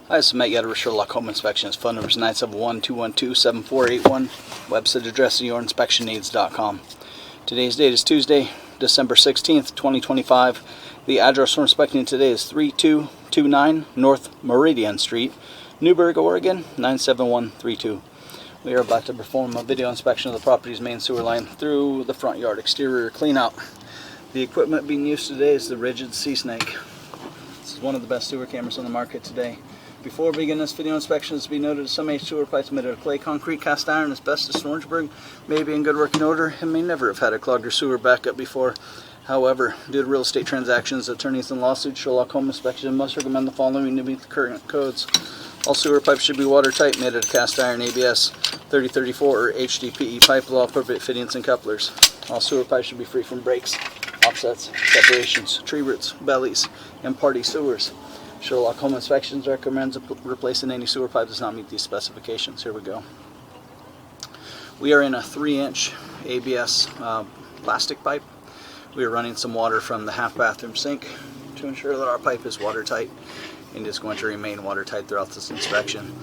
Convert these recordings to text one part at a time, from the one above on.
Hi, this is Matt Yetter with Sherlock Home Inspections. Phone number is 971-212-7481. Website address is yourinspectionneeds.com. Today's date is Tuesday, December 16th, 2025. The address we're inspecting today is 3229 North Meridian Street, Newburgh, Oregon, 97132. We are about to perform a video inspection of the property's main sewer line through the front yard exterior cleanout. The equipment being used today is the Rigid Sea Snake. This is one of the best sewer cameras on the market today. Before we begin this video inspection, it's to be noted that some H sewer pipes made out of clay, concrete, cast iron, asbestos, and Orangeburg may be in good working order and may never have had a clogged or sewer backup before. However, due to real estate transactions, attorneys, and lawsuits, Sherlock Home Inspection must recommend the following to meet the current codes. All sewer pipes should be watertight, made out of cast iron, ABS 3034 or HDPE pipe with all appropriate fittings and couplers. All sewer pipes should be free from breaks, offsets, separations, tree roots, bellies, and party sewers. Sherlock Home Inspections recommends replacing any sewer pipe that does not meet these specifications. Here we go. We are in a 3-inch ABS plastic pipe. We are running some water from the half bathroom sink to ensure that our pipe is watertight and is going to remain watertight throughout this inspection.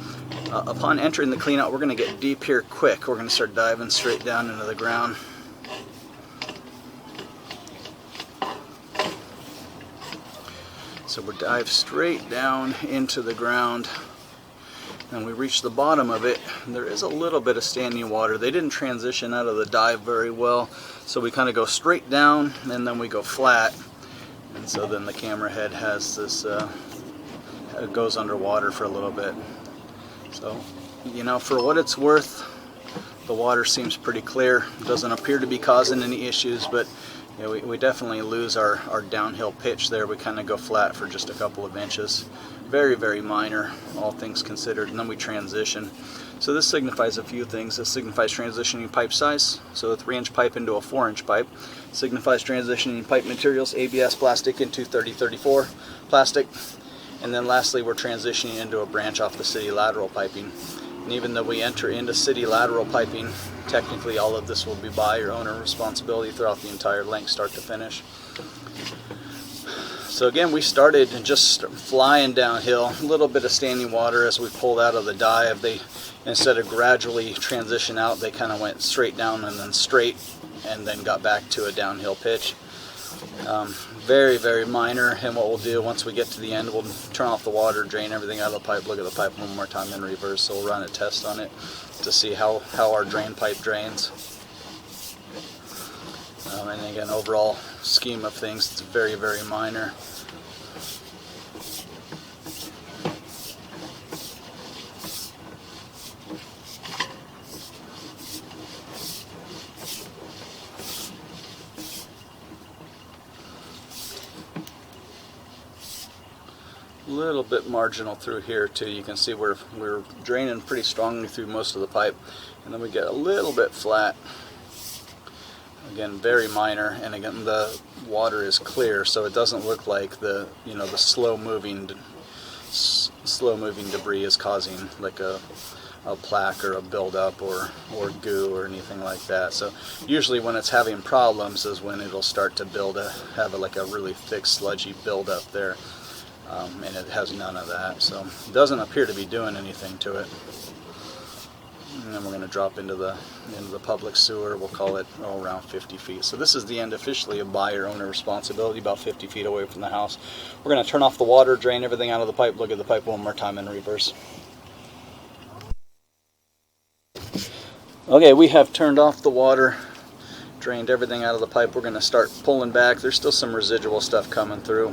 Upon entering the cleanout, we're going to get deep here quick. We're going to start diving straight down into the ground. So we dive straight down into the ground, and we reach the bottom of it. There is a little bit of standing water. They didn't transition out of the dive very well, so we kind of go straight down and then we go flat, and so then the camera head has this it goes underwater for a little bit. So, you know, for what it's worth, the water seems pretty clear. It doesn't appear to be causing any issues, but yeah, we definitely lose our downhill pitch there. We kind of go flat for just a couple of inches. Very, very minor, all things considered. And then we transition. So this signifies a few things. This signifies transitioning pipe size. So a 3-inch pipe into a 4-inch pipe. Signifies transitioning pipe materials, ABS plastic into 3034 plastic. And then lastly, we're transitioning into a branch off the city lateral piping. And even though we enter into city lateral piping, technically all of this will be by your owner responsibility throughout the entire length, start to finish. So again, we started just flying downhill, a little bit of standing water as we pulled out of the dive. They, instead of gradually transition out, they kind of went straight down and then straight, and then got back to a downhill pitch. Very, very minor, and what we'll do once we get to the end, we'll turn off the water, drain everything out of the pipe, look at the pipe one more time in reverse. So we'll run a test on it to see how our drain pipe drains. And again, overall scheme of things, it's very, very minor. Little bit marginal through here too. You can see we're draining pretty strongly through most of the pipe, and then we get a little bit flat. Again, very minor, and again the water is clear, so it doesn't look like the slow moving debris is causing like a plaque or a buildup or goo or anything like that. So usually when it's having problems is when it'll start to have like a really thick sludgy buildup there. And it has none of that, so it doesn't appear to be doing anything to it. And then we're going to drop into the public sewer. We'll call it around 50 feet. So this is the end officially of buyer-owner responsibility, about 50 feet away from the house. We're going to turn off the water, drain everything out of the pipe, look at the pipe one more time in reverse. Okay, we have turned off the water, drained everything out of the pipe. We're going to start pulling back. There's still some residual stuff coming through.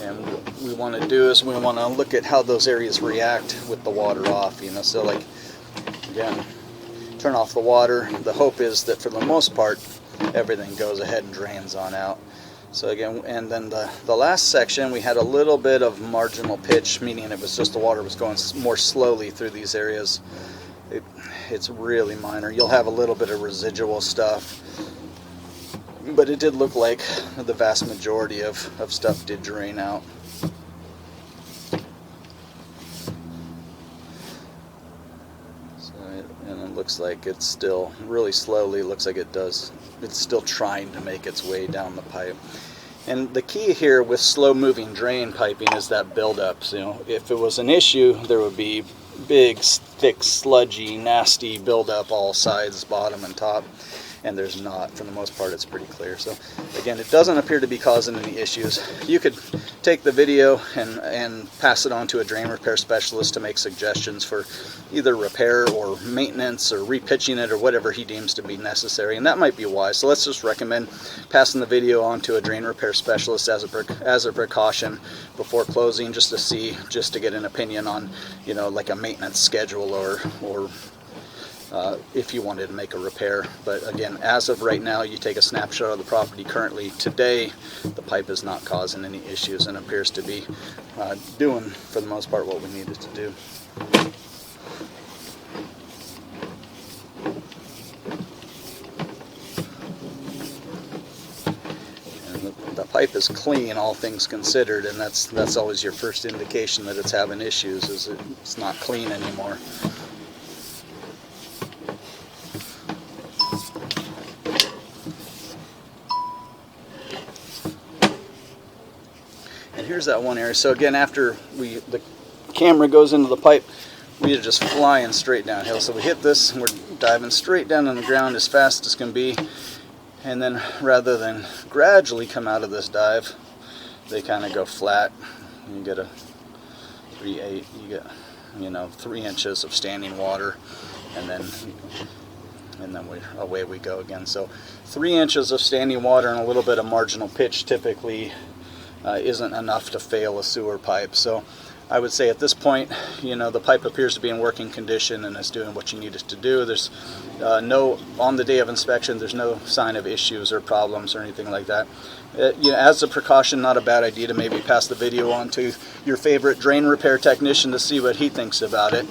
And what we want to do is we want to look at how those areas react with the water off, so like, again, turn off the water. The hope is that for the most part, everything goes ahead and drains on out. So again, and then the last section, we had a little bit of marginal pitch, meaning it was just the water was going more slowly through these areas. It's really minor. You'll have a little bit of residual stuff, but it did look like the vast majority of stuff did drain out. And it looks like it's still really slowly, looks like it's still trying to make its way down the pipe. And the key here with slow-moving drain piping is that buildup. So, you know, if it was an issue, there would be big, thick, sludgy, nasty buildup all sides, bottom and top. And there's not. For the most part, it's pretty clear. So again, it doesn't appear to be causing any issues. You could take the video and pass it on to a drain repair specialist to make suggestions for either repair or maintenance or repitching it or whatever he deems to be necessary, and that might be wise. So let's just recommend passing the video on to a drain repair specialist as a precaution before closing, just to get an opinion on, you know, like a maintenance schedule or if you wanted to make a repair. But again, as of right now, you take a snapshot of the property currently today, the pipe is not causing any issues and appears to be doing, for the most part, what we needed to do. And the pipe is clean, all things considered, and that's always your first indication that it's having issues, is it's not clean anymore. And here's that one area. So again, after the camera goes into the pipe, we are just flying straight downhill. So we hit this, and we're diving straight down on the ground as fast as can be. And then rather than gradually come out of this dive, they kind of go flat. You get a 3/8. You get, you know, 3 inches of standing water, and then away we go again. So 3 inches of standing water and a little bit of marginal pitch typically isn't enough to fail a sewer pipe. So I would say at this point, you know, the pipe appears to be in working condition and is doing what you need it to do. There's on the day of inspection, there's no sign of issues or problems or anything like that. You know, as a precaution, not a bad idea to maybe pass the video on to your favorite drain repair technician to see what he thinks about it.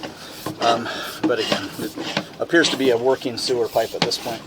But again, it appears to be a working sewer pipe at this point.